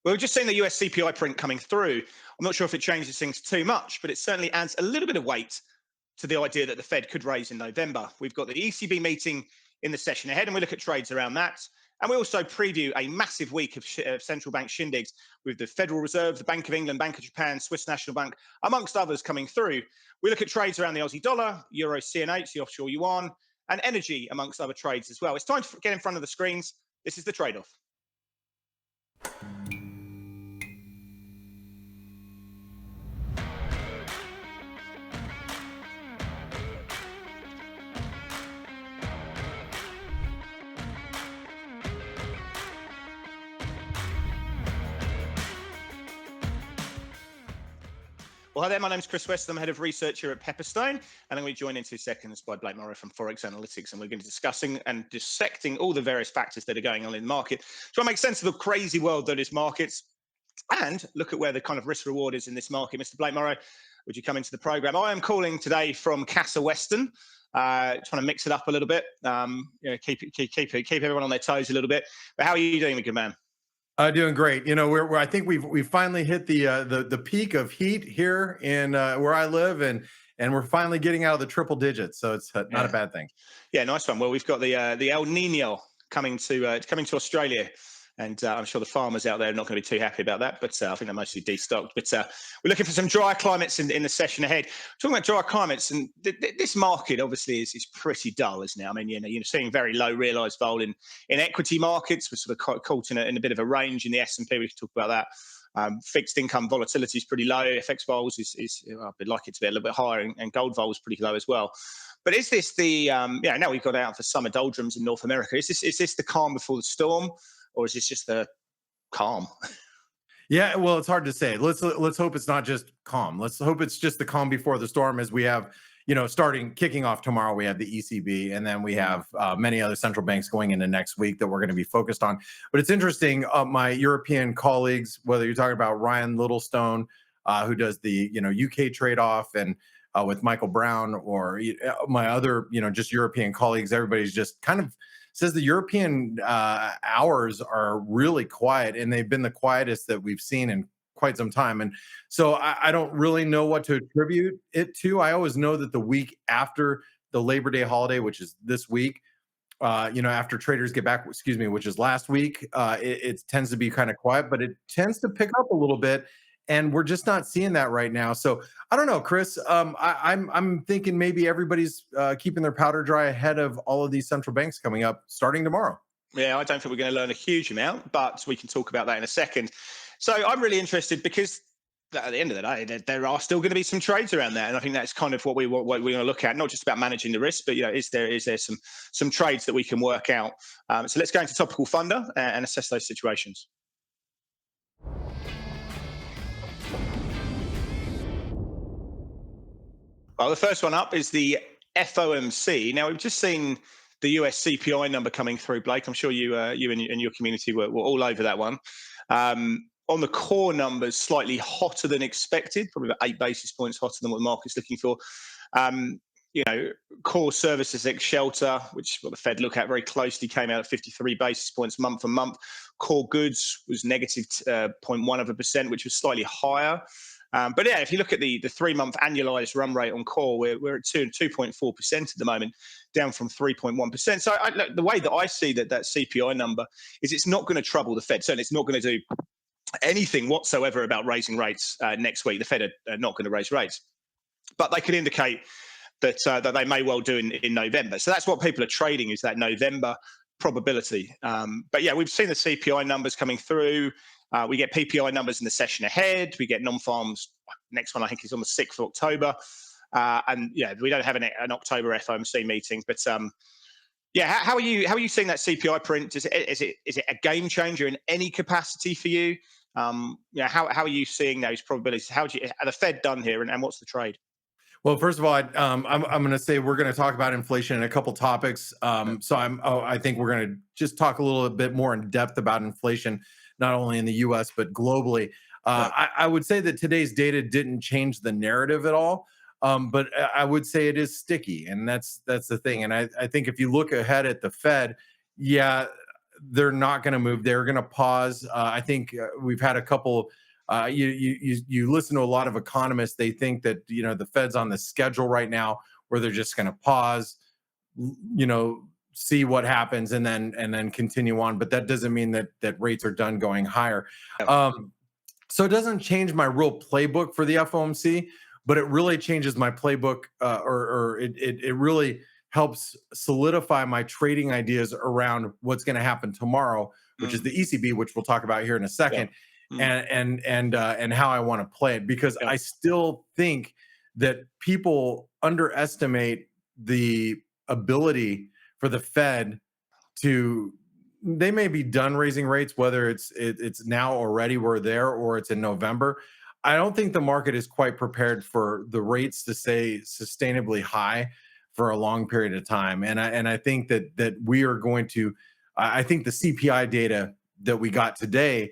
Well, we've just seen the US CPI print coming through. I'm not sure if it changes things too much, but it certainly adds a little bit of weight to the idea that the Fed could raise in November. We've got the ECB meeting in the session ahead, and we look at trades around that. And we also preview a massive week of central bank shindigs with the Federal Reserve, the Bank of England, Bank of Japan, Swiss National Bank, amongst others coming through. We look at trades around the Aussie dollar, EURCNH, the offshore yuan, and energy, amongst other trades as well. It's time to get in front of the screens. This is the trade-off. Well, hi there. My name's Chris Westy. I'm head of research here at Pepperstone, and I'm going to be joined in 2 seconds by Blake Morrow from Forex Analytics, and we're going to be discussing and dissecting all the various factors that are going on in the market, try to make sense of the crazy world that is markets, and look at where the kind of risk reward is in this market. Mr. Blake Morrow, would you come into the program? I am calling today from Casa Western, trying to mix it up a little bit, keep everyone on their toes a little bit. But how are you doing, good man? Doing great. You know, I think we've finally hit the peak of heat here in where I live, and we're finally getting out of the triple digits. So it's not a bad thing. Yeah, nice one. Well, we've got the El Nino coming to Australia, and I'm sure the farmers out there are not going to be too happy about that. But I think they're mostly destocked. But we're looking for some dry climates in the session ahead. Talking about dry climates, and this market obviously is pretty dull, isn't it? I mean, you're seeing very low realised vol in equity markets. We're sort of caught in a bit of a range in the S&P. We can talk about that. Fixed income volatility is pretty low. FX vols is I'd like it to be a little bit higher, and gold vol is pretty low as well. But is this the now we've got out for summer doldrums in North America? Is this the calm before the storm, or is this just the calm? Yeah, well, it's hard to say. Let's hope it's not just calm. Let's hope it's just the calm before the storm, as we have, kicking off tomorrow. We have the ECB, and then we have many other central banks going into next week that we're going to be focused on. But it's interesting. My European colleagues, whether you're talking about Ryan Littlestone, who does the UK trade off, and with Michael Brown, or my other just European colleagues, everybody's just kind of says the European hours are really quiet, and they've been the quietest that we've seen in quite some time. And so I don't really know what to attribute it to. I always know that the week after the Labor Day holiday, which is this week, after traders get back, which is last week, it tends to be kind of quiet, but it tends to pick up a little bit. And we're just not seeing that right now. So I don't know, Chris. I'm thinking maybe everybody's keeping their powder dry ahead of all of these central banks coming up starting tomorrow. Yeah, I don't think we're going to learn a huge amount, but we can talk about that in a second. So I'm really interested because at the end of the day, there are still going to be some trades around there, and I think that's kind of what we're going to look at. Not just about managing the risk, but is there some trades that we can work out? So let's go into topical funder and assess those situations. Well, the first one up is the FOMC. Now, we've just seen the US CPI number coming through, Blake. I'm sure you and your community were all over that one. On the core numbers, slightly hotter than expected, probably about 8 basis points hotter than what the market's looking for. Core services ex shelter, which is what the Fed look at very closely, came out at 53 basis points month on month. Core goods was negative 0.1%, which was slightly higher. But yeah, if you look at the 3-month annualized run rate on core, we're at 2.4% at the moment, down from 3.1%. So the way that I see that CPI number is it's not going to trouble the Fed. Certainly, it's not going to do anything whatsoever about raising rates next week. The Fed are not going to raise rates, but they could indicate that they may well do in November. So that's what people are trading, is that November probability. But yeah, we've seen the CPI numbers coming through. We get PPI numbers in the session ahead. We get non-farms. Next one, I think, is on the 6th of October. And yeah, we don't have an October FOMC meeting. But how are you seeing that CPI print? Is it a game changer in any capacity for you? How are you seeing those probabilities? Are the Fed done here, and what's the trade? Well, first of all, I'm going to say we're going to talk about inflation in a couple topics. I think we're going to just talk a little bit more in depth about inflation, not only in the U.S. but globally. I would say that today's data didn't change the narrative at all, but I would say it is sticky, and that's the thing. And I think if you look ahead at the Fed, they're not going to move. They're going to pause. I think we've had a couple. You listen to a lot of economists. They think that the Fed's on the schedule right now where they're just going to pause, see what happens, and then continue on. But that doesn't mean that rates are done going higher. So it doesn't change my real playbook for the FOMC, but it really changes my playbook, or it really helps solidify my trading ideas around what's going to happen tomorrow, which is the ECB, which we'll talk about here in a second, and how I want to play it, because I still think that people underestimate the ability for the Fed to. They may be done raising rates, whether it's now already we're there or it's in November. I don't think the market is quite prepared for the rates to stay sustainably high for a long period of time. And I think that we are going to. I think the CPI data that we got today,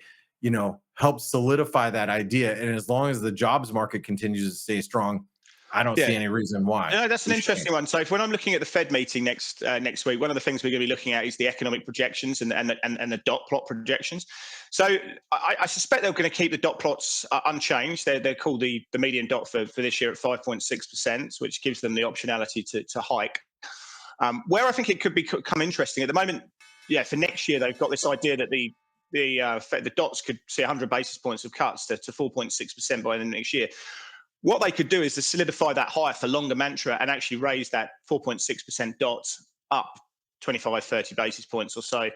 helps solidify that idea. And as long as the jobs market continues to stay strong, I don't see any reason why. No, that's an interesting one. So when I'm looking at the Fed meeting next week, one of the things we're going to be looking at is the economic projections and the dot plot projections. So I suspect they're going to keep the dot plots unchanged. They're called the median dot for this year at 5.6%, which gives them the optionality to hike. Where I think it could become interesting at the moment, for next year they've got this idea that the dots could see 100 basis points of cuts to 4.6% by the next year. What they could do is to solidify that higher for longer mantra and actually raise that 4.6% dot up 25, 30 basis points or so.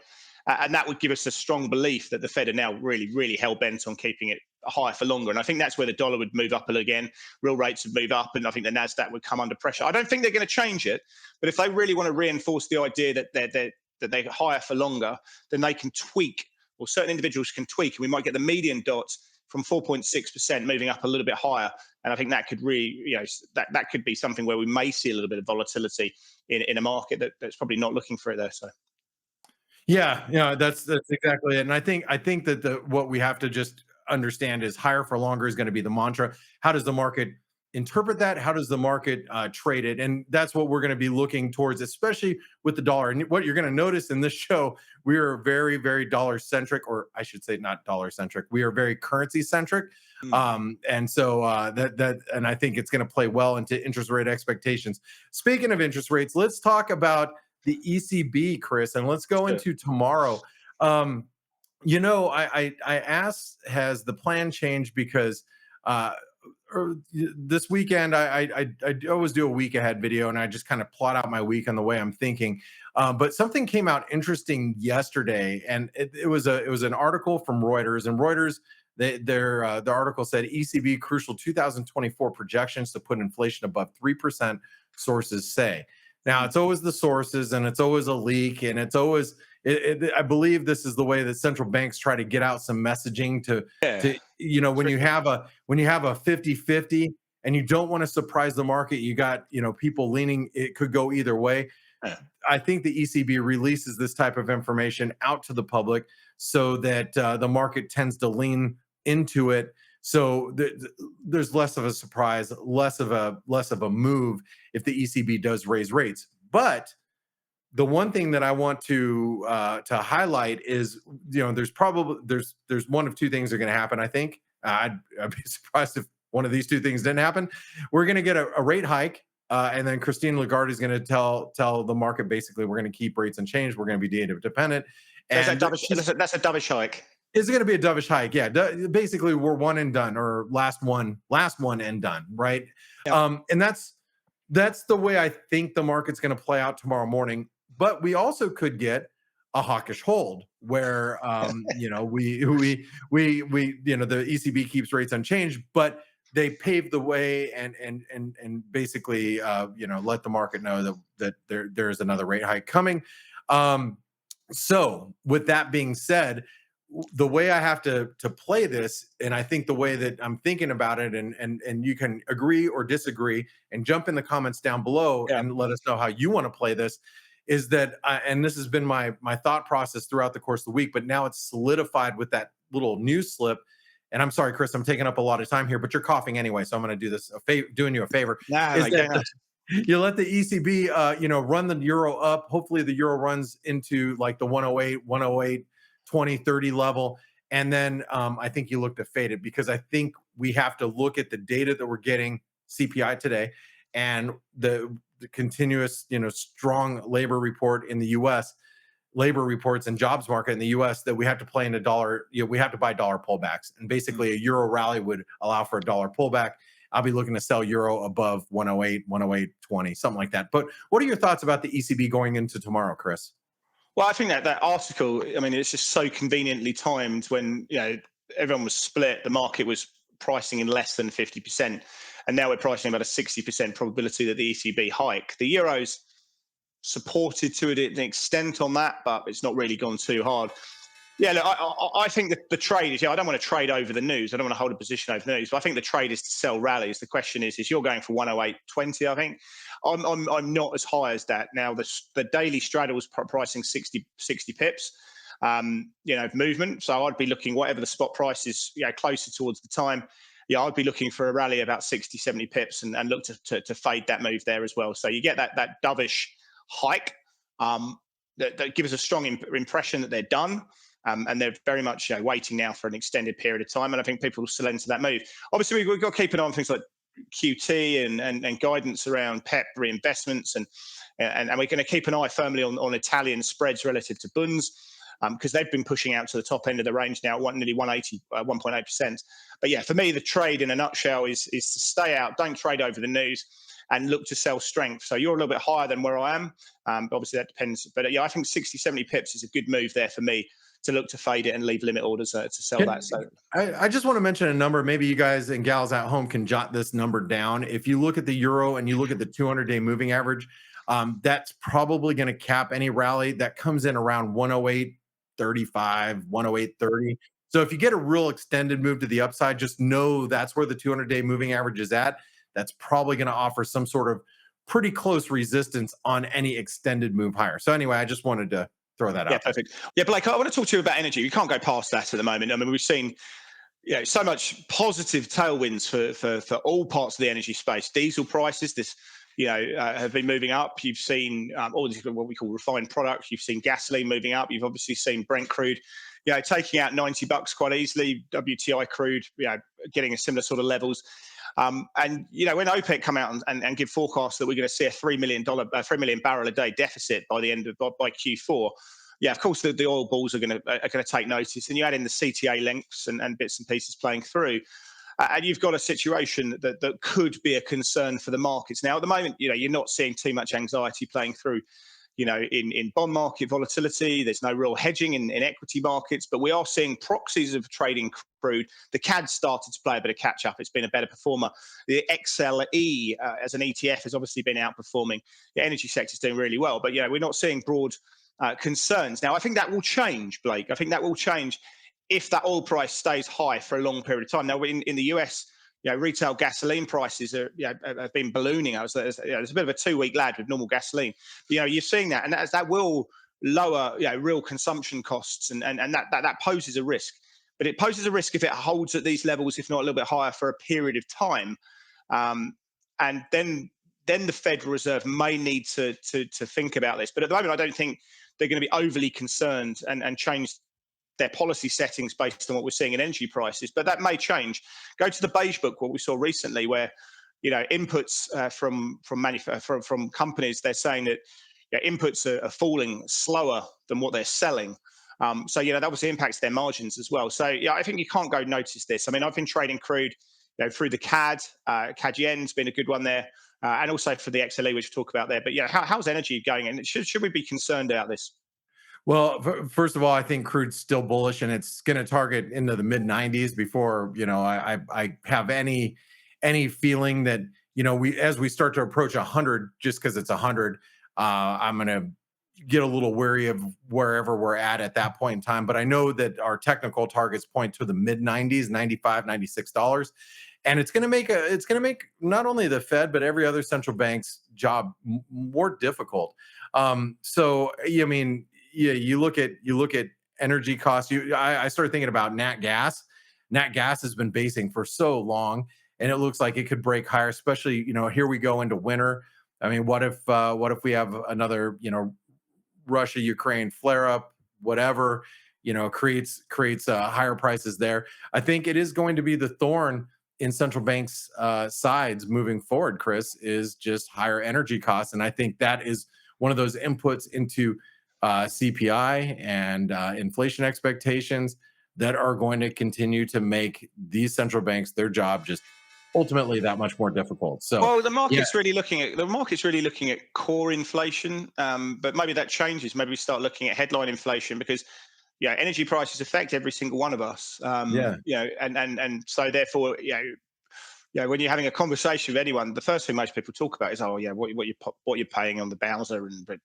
And that would give us a strong belief that the Fed are now really, really hell-bent on keeping it higher for longer. And I think that's where the dollar would move up again. Real rates would move up, and I think the NASDAQ would come under pressure. I don't think they're going to change it, but if they really want to reinforce the idea that they're higher for longer, then they can tweak, or certain individuals can tweak, and we might get the median dot from 4.6% moving up a little bit higher. And I think that could really, that could be something where we may see a little bit of volatility in a market that's probably not looking for it there. So, that's exactly it. And I think that what we have to just understand is higher for longer is going to be the mantra. How does the market interpret that? How does the market trade it? And that's what we're going to be looking towards, especially with the dollar. And what you're going to notice in this show, we are very, very dollar centric, or I should say not dollar centric. We are very currency centric. And so and I think it's going to play well into interest rate expectations. Speaking of interest rates, let's talk about the ECB, Chris, and let's go into tomorrow. I asked, has the plan changed? Because this weekend, I always do a week ahead video, and I just kind of plot out my week and the way I'm thinking. But something came out interesting yesterday, and it was an article from Reuters, and Reuters, the article said ECB crucial 2024 projections to put inflation above 3%, sources say. Now, it's always the sources, and it's always a leak, and it's always I believe this is the way that central banks try to get out some messaging to when you have a 50-50 and you don't want to surprise the market, you got people leaning, it could go either way. I think the ECB releases this type of information out to the public so that the market tends to lean into it. So there's less of a surprise, less of a move if the ECB does raise rates. But the one thing that I want to highlight is, there's one of two things that are going to happen. I think I'd be surprised if one of these two things didn't happen. We're going to get a rate hike, and then Christine Lagarde is going to tell the market basically we're going to keep rates unchanged. We're going to be data dependent. And that's a dovish hike. Is it going to be a dovish hike? Yeah. Basically, we're one and done, or last one and done, right? Yep. And that's the way I think the market's going to play out tomorrow morning. But we also could get a hawkish hold where the ECB keeps rates unchanged, but they pave the way and basically let the market know that there's another rate hike coming. So with that being said, the way I have to play this, and I think the way that I'm thinking about it, and you can agree or disagree and jump in the comments down below and let us know how you want to play this, is that, and this has been my thought process throughout the course of the week, but now it's solidified with that little news slip. And I'm sorry, Chris, I'm taking up a lot of time here, but you're coughing anyway, so I'm going to do this, doing you a favor. You let the ECB, run the euro up. Hopefully the euro runs into like the 108, 108, 20, 30 level. And then I think you look to fade it, because I think we have to look at the data that we're getting, CPI today, and the continuous, strong labor report in the US, labor reports and jobs market in the US, that we have to play in a dollar, we have to buy dollar pullbacks. And basically a euro rally would allow for a dollar pullback. I'll be looking to sell euro above 108, 108.20, something like that. But what are your thoughts about the ECB going into tomorrow, Chris? Well, I think that article, I mean, it's just so conveniently timed when, everyone was split. The market was pricing in less than 50%. And now we're pricing about a 60% probability that the ECB hike. The euro's supported to an extent on that, but it's not really gone too hard. Yeah, look, I think that the trade is, I don't want to trade over the news. I don't want to hold a position over the news, but I think the trade is to sell rallies. The question is you're going for 108.20, I think. I'm not as high as that. Now, the daily straddle's pricing 60 pips, movement. So I'd be looking, whatever the spot price is, closer towards the time, I'd be looking for a rally about 60, 70 pips and look to fade that move there as well. So you get that dovish hike that gives a strong impression that they're done. And they're very much waiting now for an extended period of time. And I think people will still enter that move. Obviously, we've got to keep an eye on things like QT and guidance around PEP reinvestments. And we're going to keep an eye firmly on Italian spreads relative to bunds, because they've been pushing out to the top end of the range now, nearly 180, 1.8%. But yeah, for me, the trade in a nutshell is to stay out, don't trade over the news, and look to sell strength. So you're a little bit higher than where I am. Obviously, that depends. But I think 60, 70 pips is a good move there for me, to look to fade it and leave limit orders to sell that. So I just want to mention a number. Maybe you guys and gals at home can jot this number down. If you look at the euro and you look at the 200-day moving average, that's probably going to cap any rally that comes in around 108.35, 108.30. So if you get a real extended move to the upside, just know that's where the 200-day moving average is at. That's probably going to offer some sort of pretty close resistance on any extended move higher. So anyway, I just wanted to throw that out. Yeah, perfect. Yeah, Blake, I want to talk to you about energy. We can't go past that at the moment. I mean, we've seen so much positive tailwinds for all parts of the energy space. Diesel prices, have been moving up. You've seen all these what we call refined products. You've seen gasoline moving up. You've obviously seen Brent crude, taking out $90 quite easily. WTI crude, getting a similar sort of levels. And when OPEC come out and give forecasts that we're going to see a $3 million barrel a day deficit by Q4, of course the oil bulls are going to take notice. And you add in the CTA lengths and bits and pieces playing through, and you've got a situation that could be a concern for the markets. Now at the moment, you're not seeing too much anxiety playing through. In bond market volatility, there's no real hedging in equity markets, but we are seeing proxies of trading crude. The CAD started to play a bit of catch up. It's been a better performer. The XLE as an ETF has obviously been outperforming. The energy sector is doing really well, but we're not seeing broad concerns. Now, I think that will change, Blake. I think that will change if that oil price stays high for a long period of time. Now, in the US, retail gasoline prices have been ballooning. There's a bit of a 2-week lag with normal gasoline. But, you're seeing that, and that will lower real consumption costs, and that poses a risk. But it poses a risk if it holds at these levels, if not a little bit higher, for a period of time. And then the Federal Reserve may need to think about this. But at the moment, I don't think they're going to be overly concerned and change their policy settings based on what we're seeing in energy prices, but that may change. Go to the beige book, what we saw recently, where inputs from companies, they're saying that inputs are falling slower than what they're selling. So that obviously impacts their margins as well. So I think you can't go notice this. I mean, I've been trading crude through the CAD. CAD yen's been a good one there, and also for the XLE, which we'll talk about there. But how's energy going? And should we be concerned about this? Well, first of all, I think crude's still bullish, and it's going to target into the mid 90s before I have any feeling that as we start to approach 100, just because it's 100, I'm going to get a little wary of wherever we're at that point in time. But I know that our technical targets point to the mid 90s, $95, $96. And it's going to make not only the Fed, but every other central bank's job more difficult. So, I mean, you look at energy costs. I started thinking about nat gas. Nat gas has been basing for so long, and it looks like it could break higher, especially, here we go into winter. I mean, what if we have another, Russia Ukraine flare up, whatever, creates higher prices there. I think it is going to be the thorn in central banks' sides moving forward, Chris, is just higher energy costs, and I think that is one of those inputs into CPI and inflation expectations that are going to continue to make these central banks, their job, just ultimately that much more difficult. So Well, the yeah, market's really looking at core inflation, but maybe that changes. Maybe we start looking at headline inflation because energy prices affect every single one of us. yeah, And so therefore, when you're having a conversation with anyone, the first thing most people talk about is, oh yeah, what you're paying on the Bowser and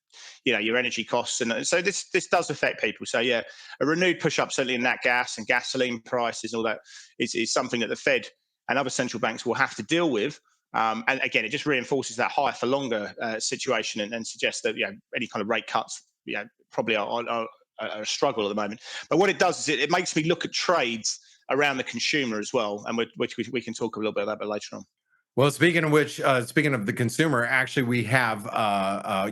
your energy costs, and so this does affect people. So yeah, a renewed push up certainly in that gas and gasoline prices and all that is something that the Fed and other central banks will have to deal with. And again, it just reinforces that higher for longer situation and suggests that any kind of rate cuts probably are a struggle at the moment. But what it does is it makes me look at trades around the consumer as well, and which we can talk a little bit about that later on. well, speaking of which, speaking of the consumer, actually, we have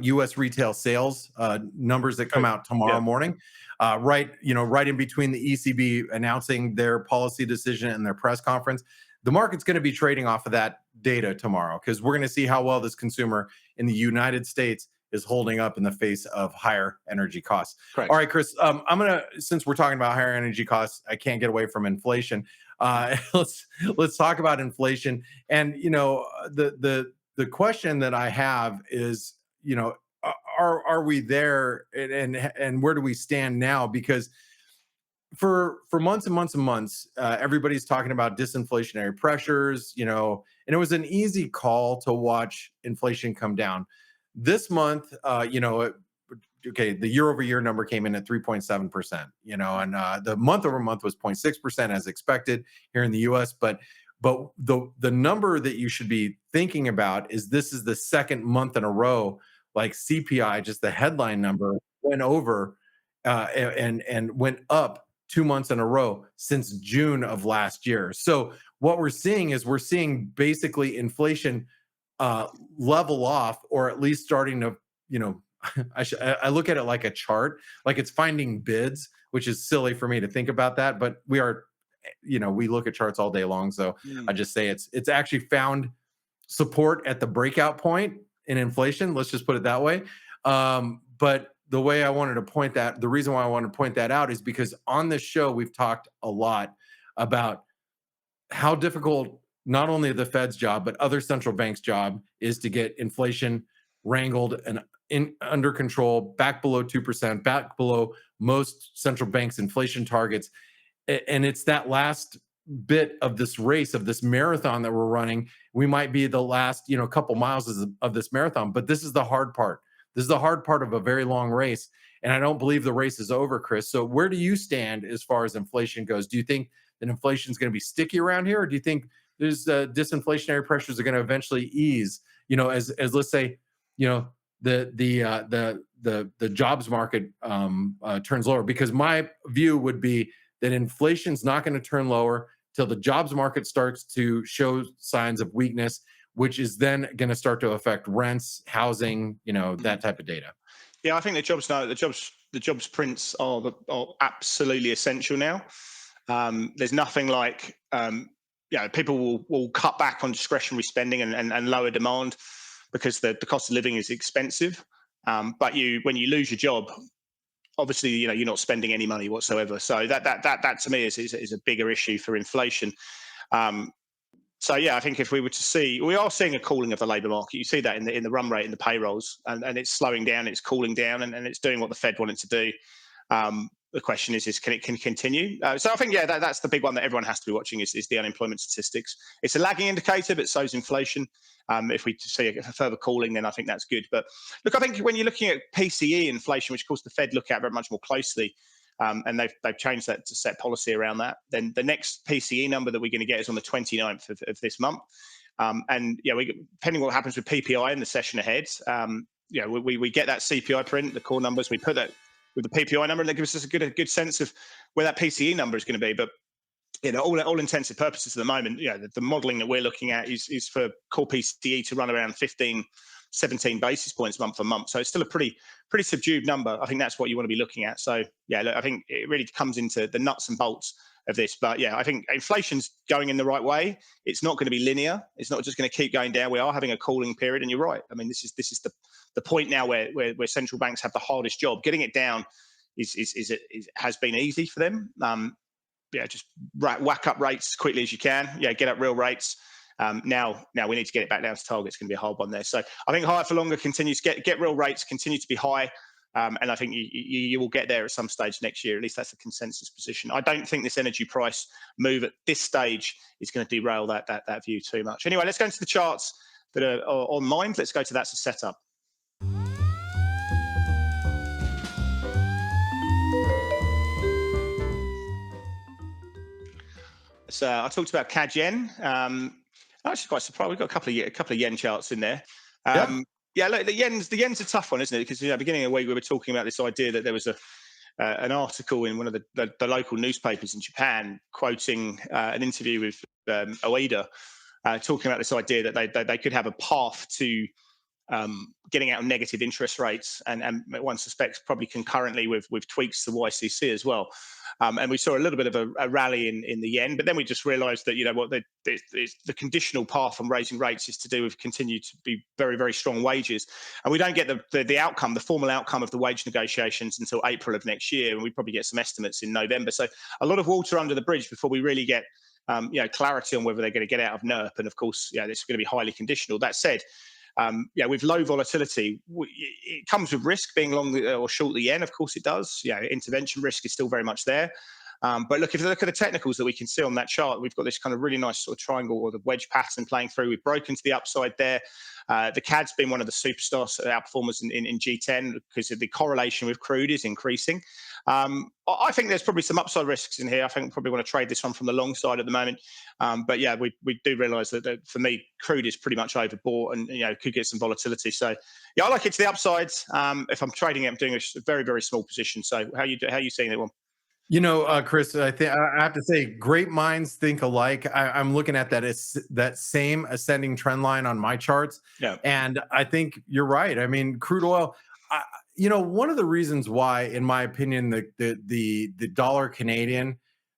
U.S. retail sales numbers that come out tomorrow morning, right in between the ECB announcing their policy decision and their press conference. The market's going to be trading off of that data tomorrow because we're going to see how well this consumer in the United States is holding up in the face of higher energy costs. Correct. All right, Chris, since we're talking about higher energy costs, I can't get away from inflation. Let's talk about inflation. And the question that I have is, are we there, and where do we stand now? Because for months and months and months, everybody's talking about disinflationary pressures, and it was an easy call to watch inflation come down. This month, the year-over-year number came in at 3.7%, and the month-over-month was 0.6% as expected here in the U.S. But the number that you should be thinking about is this is the second month in a row, like CPI, just the headline number went over and went up 2 months in a row since June of last year. So what we're seeing basically inflation level off, or at least starting to, I look at it like a chart, like it's finding bids, which is silly for me to think about that, but we look at charts all day long. So I just say it's actually found support at the breakout point in inflation. Let's just put it that way. But the reason why I wanted to point that out is because on this show, we've talked a lot about how difficult not only the Fed's job, but other central banks' job is to get inflation wrangled and under control, back below 2%, back below most central banks' inflation targets. And it's that last bit of this race, of this marathon that we're running. We might be the last, couple miles of this marathon, but this is the hard part. This is the hard part of a very long race. And I don't believe the race is over, Chris. So where do you stand as far as inflation goes? Do you think that inflation is going to be sticky around here? Or do you think there's disinflationary pressures are going to eventually ease, as let's say, the jobs market turns lower? Because my view would be that inflation's not going to turn lower till the jobs market starts to show signs of weakness, which is then going to start to affect rents, housing, that type of data. Yeah, I think the jobs prints are absolutely essential now. There's nothing like people will cut back on discretionary spending and lower demand because the cost of living is expensive. But when you lose your job, obviously you're not spending any money whatsoever. So that to me is a bigger issue for inflation. So yeah, I think if we were to we are seeing a cooling of the labour market. You see that in the run rate in the payrolls, and it's slowing down, it's cooling down, and it's doing what the Fed wanted to do. The question is can it continue? So I think that's the big one that everyone has to be watching is the unemployment statistics. It's a lagging indicator, but so is inflation. If we see a further cooling, then I think that's good. But look, I think when you're looking at PCE inflation, which of course the Fed look at very much more closely, and they've changed that to set policy around that, then the next PCE number that we're going to get is on the 29th of this month. And depending on what happens with PPI in the session ahead, we get that CPI print, the core numbers, we put that with the PPI number, and that gives us a good sense of where that PCE number is going to be. But all intensive purposes at the moment, the modelling that we're looking at is for core PCE to run around 15 17 basis points month on month. So it's still a pretty subdued number. I think that's what you want to be looking at. So yeah, look, I think it really comes into the nuts and bolts of this. But yeah, I think inflation's going in the right way. It's not going to be linear. It's not just going to keep going down. We are having a cooling period, and you're right. I mean, this is the point now where central banks have the hardest job. Getting it down has been easy for them. Yeah, just whack up rates as quickly as you can. Yeah, get up real rates. Now we need to get it back down to target. It's going to be a hard one there. So I think higher for longer continues. Get real rates continue to be high. And I think you will get there at some stage next year. At least that's the consensus position. I don't think this energy price move at this stage is going to derail that view too much. Anyway, let's go into the charts that are on mind. Let's go to that's a setup. So I talked about CAD-yen. I'm actually quite surprised. We've got a couple of yen charts in there. Yeah, look, the yen's a tough one, isn't it? Because beginning of the week we were talking about this idea that there was an article in one of the local newspapers in Japan quoting an interview with Oida, talking about this idea that they could have a path to getting out of negative interest rates, and one suspects probably concurrently with tweaks to YCC as well. And we saw a little bit of a rally in the yen, but then we just realised that the conditional path on raising rates is to do with continue to be very, very strong wages, and we don't get the formal outcome of the wage negotiations until April of next year, and we probably get some estimates in November. So a lot of water under the bridge before we really get clarity on whether they're going to get out of NERP, and of course, this is going to be highly conditional. That said, with low volatility, it comes with risk being long or short the yen. Of course it does. Intervention risk is still very much there. But look, if you look at the technicals that we can see on that chart, we've got this kind of really nice sort of triangle or the wedge pattern playing through. We've broken to the upside there. The CAD's been one of the superstars outperformers in G10 because the correlation with crude is increasing. I think there's probably some upside risks in here. I think we probably want to trade this one from the long side at the moment. But yeah, we do realise that for me, crude is pretty much overbought and could get some volatility. So yeah, I like it to the upsides. If I'm trading it, I'm doing a very, very small position. So how are you seeing that one? Chris, I think I have to say, great minds think alike. I'm looking at that same ascending trend line on my charts, and I think you're right. I mean, crude oil. One of the reasons why, in my opinion, the dollar Canadian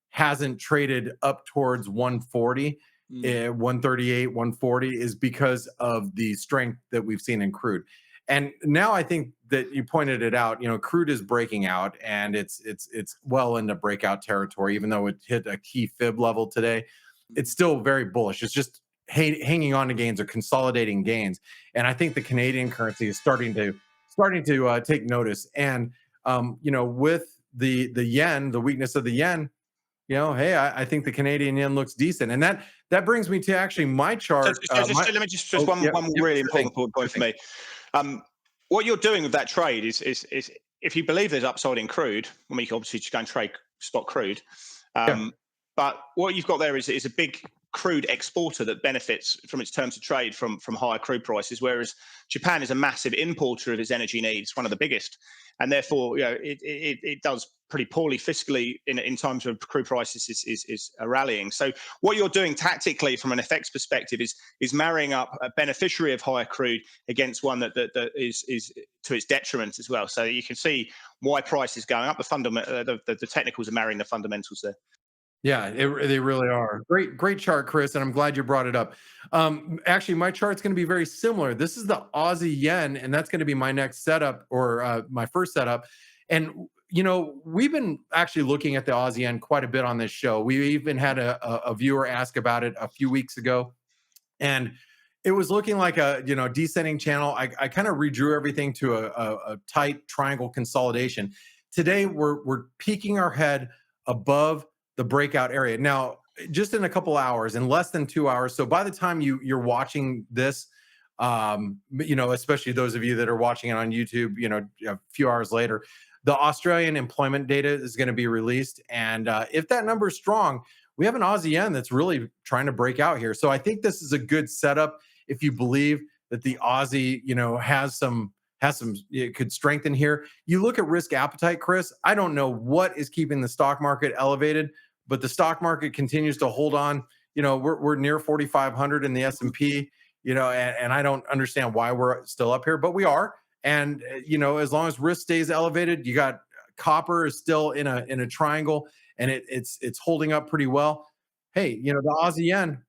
hasn't traded up towards 140, 138, 140 is because of the strength that we've seen in crude. And now I think that you pointed it out, crude is breaking out, and it's well into breakout territory. Even though it hit a key fib level today, it's still very bullish. It's just hanging on to gains or consolidating gains. And I think the Canadian currency is starting to take notice. And with the yen, the weakness of the yen, hey, I think the Canadian yen looks decent. And that brings me to actually my chart. Let me just one really important point for me. What you're doing with that trade is if you believe there's upside in crude, I mean, you can obviously just go and trade spot crude. But what you've got there is a big crude exporter that benefits from its terms of trade from higher crude prices, whereas Japan is a massive importer of its energy needs, one of the biggest, and therefore it does pretty poorly fiscally in times when crude prices is rallying. So what you're doing tactically from an FX perspective is marrying up a beneficiary of higher crude against one that is to its detriment as well. So you can see why price is going up. The technicals are marrying the fundamentals there. Yeah, they really are. Great chart, Chris, and I'm glad you brought it up. Actually, my chart's going to be very similar. This is the Aussie yen, and that's going to be my next setup, or my first setup. And we've been actually looking at the Aussie yen quite a bit on this show. We even had a viewer ask about it a few weeks ago, and it was looking like a descending channel. I kind of redrew everything to a tight triangle consolidation. Today we're peeking our head above the breakout area. Now, just in a couple hours, in less than 2 hours. So by the time you're watching this, especially those of you that are watching it on YouTube, a few hours later, the Australian employment data is going to be released. And if that number is strong, we have an Aussie yen that's really trying to break out here. So I think this is a good setup if you believe that the Aussie, it could strengthen here. You look at risk appetite, Chris. I don't know what is keeping the stock market elevated, but the stock market continues to hold on. We're near 4,500 in the S&P. and I don't understand why we're still up here, but we are. And as long as risk stays elevated, you got copper is still in a triangle, and it's holding up pretty well. Hey, the Aussie yen,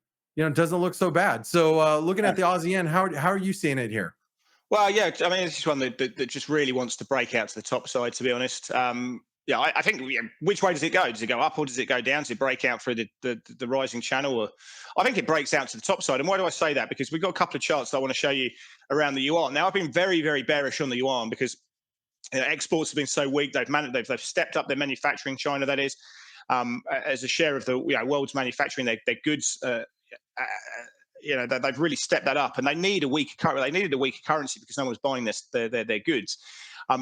doesn't look so bad. So looking at the Aussie yen, how are you seeing it here? Well, yeah, I mean, it's just one that just really wants to break out to the top side, to be honest. Yeah, I think, which way does it go? Does it go up or does it go down? Does it break out through the rising channel? Or I think it breaks out to the top side. And why do I say that? Because we've got a couple of charts that I want to show you around the yuan. Now, I've been very, very bearish on the yuan because exports have been so weak. They've stepped up their manufacturing, China, that is, as a share of the world's manufacturing, their goods. They've really stepped that up, and they need a weaker currency. They needed a weaker currency because no one's buying their goods. I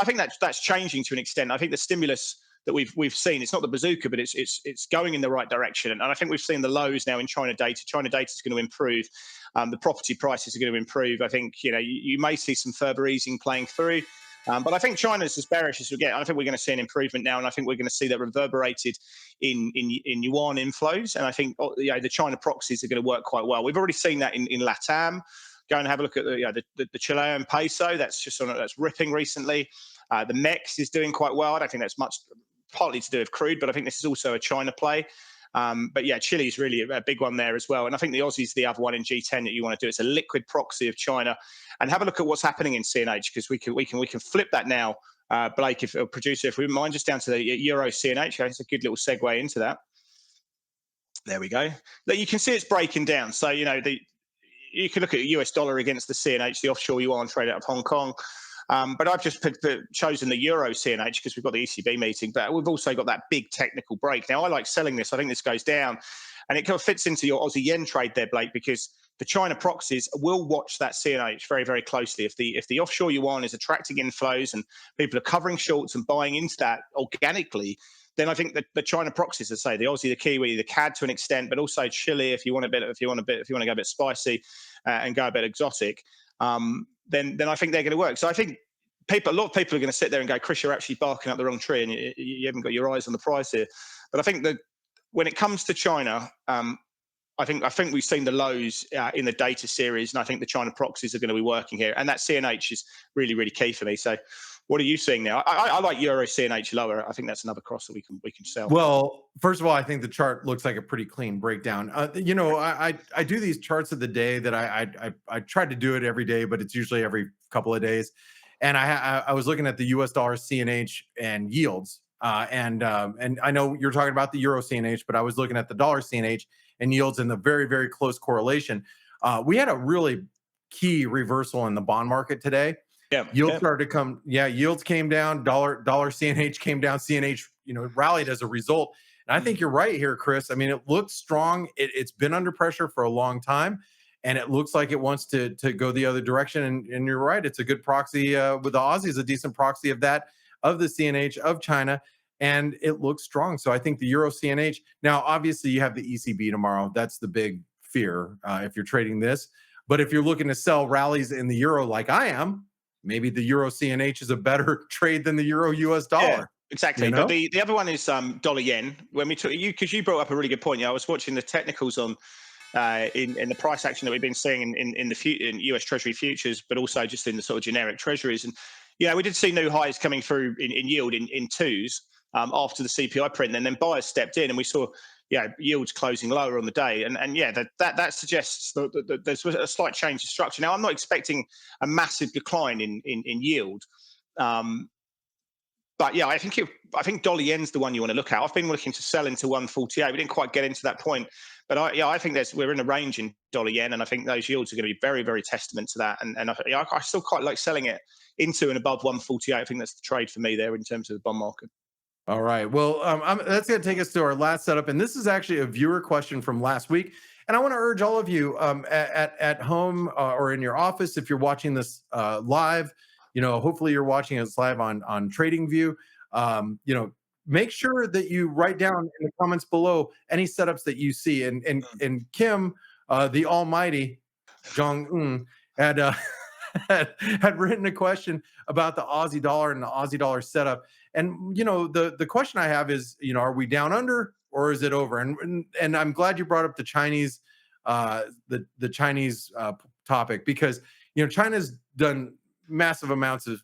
think that's changing to an extent. I think the stimulus that we've seen, it's not the bazooka, but it's going in the right direction. And I think we've seen the lows now in China data. China data is going to improve. The property prices are going to improve. I think you may see some further easing playing through. But I think China's as bearish as we get. I think we're going to see an improvement now, and I think we're going to see that reverberated in yuan inflows. And I think the China proxies are going to work quite well. We've already seen that in LATAM. Go and have a look at the Chilean peso. That's ripping recently. The MEX is doing quite well. I don't think that's much partly to do with crude, but I think this is also a China play. But yeah, Chile is really a big one there as well. And I think the Aussie's the other one in G10 that you want to do. It's a liquid proxy of China. And have a look at what's happening in CNH, because we can flip that now. Blake, if a producer, if we mind, just down to the Euro CNH. It's a good little segue into that. There we go. You can see it's breaking down. So you can look at US dollar against the CNH, the offshore yuan trade out of Hong Kong. But I've just chosen the Euro CNH because we've got the ECB meeting, but we've also got that big technical break. Now, I like selling this. I think this goes down, and it kind of fits into your Aussie yen trade there, Blake, because the China proxies will watch that CNH very, very closely. If the offshore yuan is attracting inflows and people are covering shorts and buying into that organically, then I think that the China proxies, as I say, the Aussie, the Kiwi, the CAD to an extent, but also Chile, if you want to go a bit spicy and go a bit exotic, then I think they're going to work. So I think a lot of people are going to sit there and go, Chris, you're actually barking up the wrong tree, and you haven't got your eyes on the price here. But I think that when it comes to China, I think we've seen the lows in the data series, and I think the China proxies are going to be working here, and that CNH is really, really key for me. So, what are you seeing now? I like Euro CNH lower. I think that's another cross that we can sell. Well, first of all, I think the chart looks like a pretty clean breakdown. I do these charts of the day that I try to do it every day, but it's usually every couple of days. And I was looking at the US dollar CNH and yields, and I know you're talking about the Euro CNH, but I was looking at the dollar CNH and yields in the very, very close correlation. We had a really key reversal in the bond market today. Yields started to come. Yields came down. Dollar CNH came down. CNH, rallied as a result. And I think you're right here, Chris. I mean, it looks strong. It's been under pressure for a long time, and it looks like it wants to go the other direction. And you're right. It's a good proxy. With the Aussies, a decent proxy of that, of the CNH, of China, and it looks strong. So I think the Euro CNH. Now, obviously, you have the ECB tomorrow. That's the big fear if you're trading this. But if you're looking to sell rallies in the euro like I am, maybe the Euro CNH is a better trade than the Euro US dollar. Yeah, exactly. But the other one is dollar yen. When we took you, because you brought up a really good point. I was watching the technicals on in the price action that we've been seeing in US Treasury futures, but also just in the sort of generic treasuries. And we did see new highs coming through in yield in twos after the CPI print, and then buyers stepped in, and we saw yields closing lower on the day, and that suggests that there's a slight change of structure. Now, I'm not expecting a massive decline in yield, but I think dollar yen's the one you want to look at. I've been looking to sell into 148. We didn't quite get into that point, but I think we're in a range in dollar yen, and I think those yields are going to be very, very testament to that. And I still quite like selling it into and above 148. I think that's the trade for me there in terms of the bond market. All right. Well, that's going to take us to our last setup. And this is actually a viewer question from last week. And I want to urge all of you at home or in your office, if you're watching this live, hopefully you're watching us live on TradingView. Make sure that you write down in the comments below any setups that you see. And Kim, the almighty Jong-un, had written a question about the Aussie dollar and the Aussie dollar setup. And, the question I have is, are we down under or is it over? And I'm glad you brought up the Chinese the Chinese topic, because China's done massive amounts of,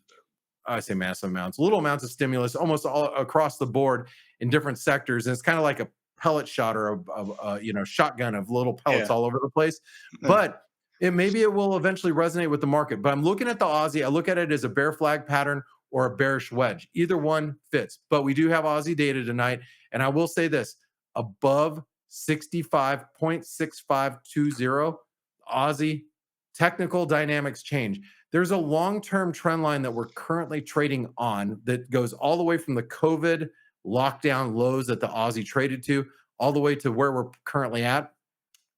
I say massive amounts, little amounts of stimulus almost all across the board in different sectors, and it's kind of like a pellet shot or a shotgun of little pellets all over the place. But maybe it will eventually resonate with the market. But I'm looking at the Aussie. I look at it as a bear flag pattern or a bearish wedge. Either one fits. But we do have Aussie data tonight, and I will say this: above 65.6520, Aussie technical dynamics change. There's a long-term trend line that we're currently trading on that goes all the way from the COVID lockdown lows that the Aussie traded to all the way to where we're currently at.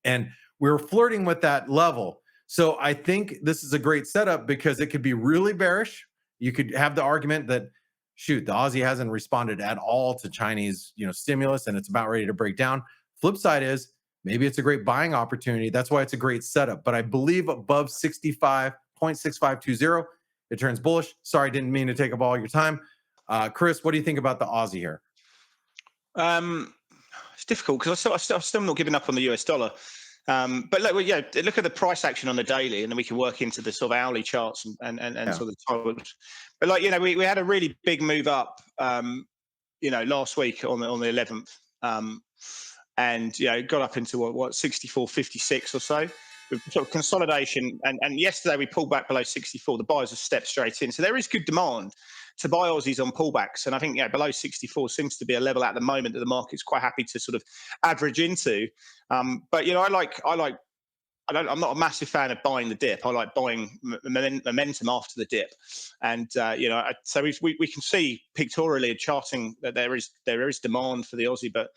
And we're flirting with that level. So I think this is a great setup because it could be really bearish. You could have the argument that, shoot, the Aussie hasn't responded at all to Chinese, stimulus, and it's about ready to break down. Flip side is maybe it's a great buying opportunity. That's why it's a great setup. But I believe above 65.6520, it turns bullish. Sorry, didn't mean to take up all your time. Chris, what do you think about the Aussie here? It's difficult because I'm still not giving up on the US dollar. But look at the price action on the daily, and then we can work into the sort of hourly charts and sort of the times. But we had a really big move up, last week on the 11th, and got up into what 64.56 or so. With sort of consolidation, and yesterday we pulled back below 64. The buyers have stepped straight in, so there is good demand to buy Aussies on pullbacks, and I think below 64 seems to be a level at the moment that the market's quite happy to sort of average into. But I'm not a massive fan of buying the dip. I like buying momentum after the dip, and so we can see pictorially charting that there is demand for the Aussie, but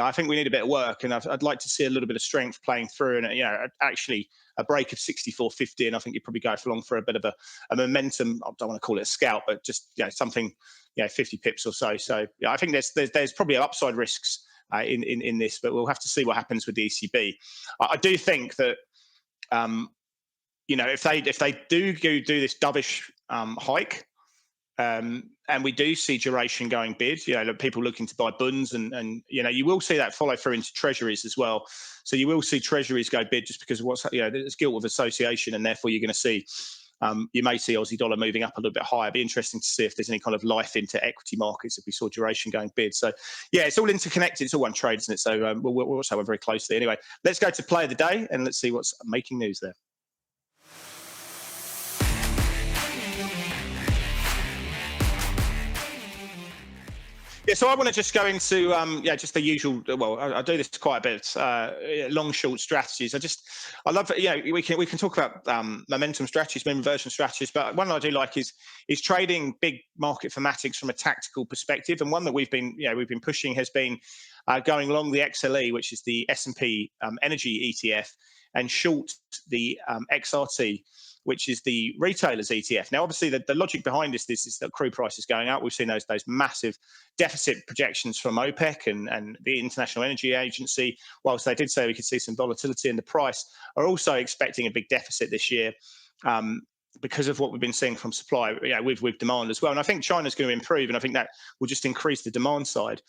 I think we need a bit of work, and I'd like to see a little bit of strength playing through, and actually a break of 64.50, and I think you probably go along for a bit of a momentum. I don't want to call it a scalp, but just something 50 pips or so. So I think there's probably upside risks in this, but we'll have to see what happens with the ECB. I do think that if they do this dovish hike, and we do see duration going bid, people looking to buy bunds, and you will see that follow through into treasuries as well. So you will see treasuries go bid just because of there's guilt of association, and therefore you're going to see you may see Aussie dollar moving up a little bit higher. It'd be interesting to see if there's any kind of life into equity markets if we saw duration going bid. So it's all interconnected. It's all one trade, isn't it? So we'll also work very closely. Anyway, let's go to play of the day and let's see what's making news there. Yeah, so I want to just go into just the usual. Well, I do this quite a bit. Long short strategies. I love we can talk about momentum strategies, mean reversion strategies, but one I do like is trading big market thematics from a tactical perspective. And one that we've been pushing has been going long the XLE, which is the S&P energy ETF, and short the XRT, which is the retailers ETF. Now, obviously, the logic behind this is that crude price is going up. We've seen those massive deficit projections from OPEC and the International Energy Agency. Whilst they did say we could see some volatility in the price, are also expecting a big deficit this year because of what we've been seeing from supply, with demand as well. And I think China's going to improve, and I think that will just increase the demand side.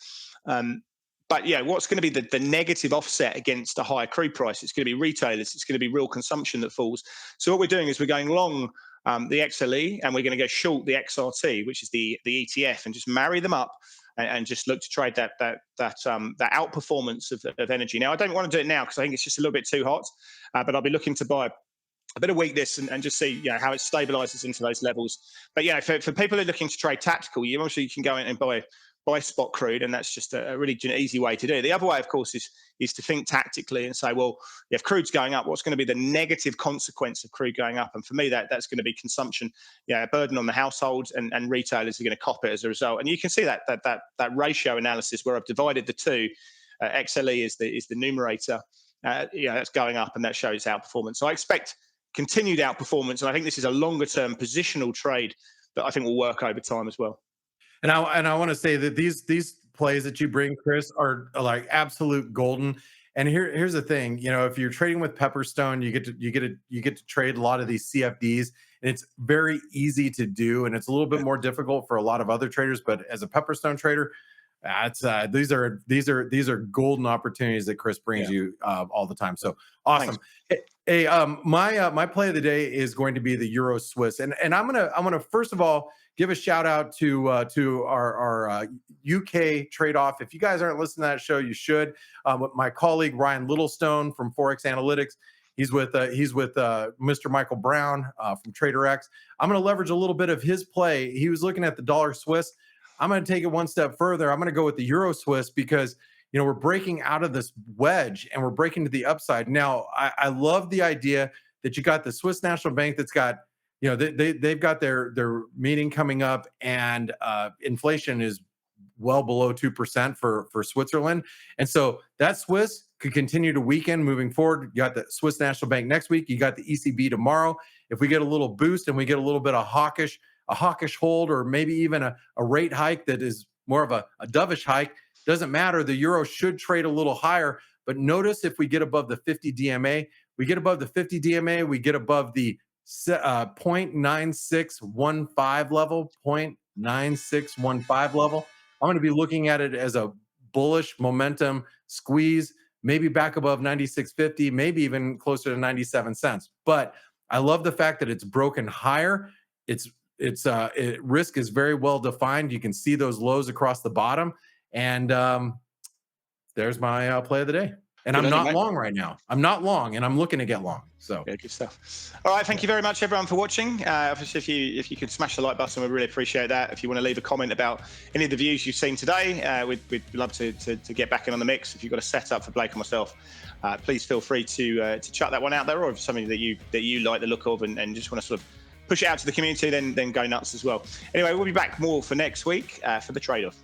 But what's going to be the negative offset against a higher crude price? It's going to be retailers. It's going to be real consumption that falls. So what we're doing is we're going long the XLE, and we're going to go short the XRT, which is the ETF, and just marry them up and just look to trade that outperformance of energy. Now, I don't want to do it now because I think it's just a little bit too hot, but I'll be looking to buy a bit of weakness and just see how it stabilizes into those levels. But for people who are looking to trade tactical, you can go in and buy spot crude, and that's just a really easy way to do it. The other way, of course, is to think tactically and say, well, if crude's going up, what's going to be the negative consequence of crude going up? And for me, that's going to be consumption, a burden on the households, and retailers are going to cop it as a result. And you can see that ratio analysis where I've divided the two. XLE is the numerator. That's going up, and that shows outperformance. So I expect continued outperformance, and I think this is a longer term positional trade that I think will work over time as well. And I want to say that these plays that you bring, Chris, are like absolute golden. And here's the thing, if you're trading with Pepperstone, you get to trade a lot of these CFDs, and it's very easy to do, and it's a little bit more difficult for a lot of other traders. But as a Pepperstone trader, That's these are golden opportunities that Chris brings you all the time. So awesome. Hey, my play of the day is going to be the Euro Swiss, and I'm gonna first of all give a shout out to our UK trade off. If you guys aren't listening to that show, you should. My colleague Ryan Littlestone from Forex Analytics. He's with Mr. Michael Brown from TraderX. I'm going to leverage a little bit of his play. He was looking at the dollar Swiss. I'm going to take it one step further. I'm going to go with the Euro Swiss because, you know, we're breaking out of this wedge and we're breaking to the upside. Now, I love the idea that you got the Swiss National Bank that's got, you know, they've got their meeting coming up, and inflation is well below 2% for Switzerland. And so that Swiss could continue to weaken moving forward. You got the Swiss National Bank next week. You got the ECB tomorrow. If we get a little boost and we get a little bit of a hawkish hold, or maybe even a rate hike that is more of a dovish hike, doesn't matter. The euro should trade a little higher. But notice if we get above the 50 DMA, we get above the 50 DMA, we get above the 0.9615 level, 0.9615 level. I'm going to be looking at it as a bullish momentum squeeze, maybe back above 96.50, maybe even closer to 97 cents. But I love the fact that it's broken higher. Risk is very well defined. You can see those lows across the bottom. And there's my play of the day. And I'm not long right now. I'm not long, and I'm looking to get long. So yeah, good stuff. All right, thank you very much, everyone, for watching. Obviously, if you could smash the like button, we'd really appreciate that. If you want to leave a comment about any of the views you've seen today, we'd love to get back in on the mix. If you've got a setup for Blake or myself, please feel free to chuck that one out there, or if something that you like the look of and just want to sort of push it out to the community, then go nuts as well. Anyway, we'll be back more for next week for the trade-off.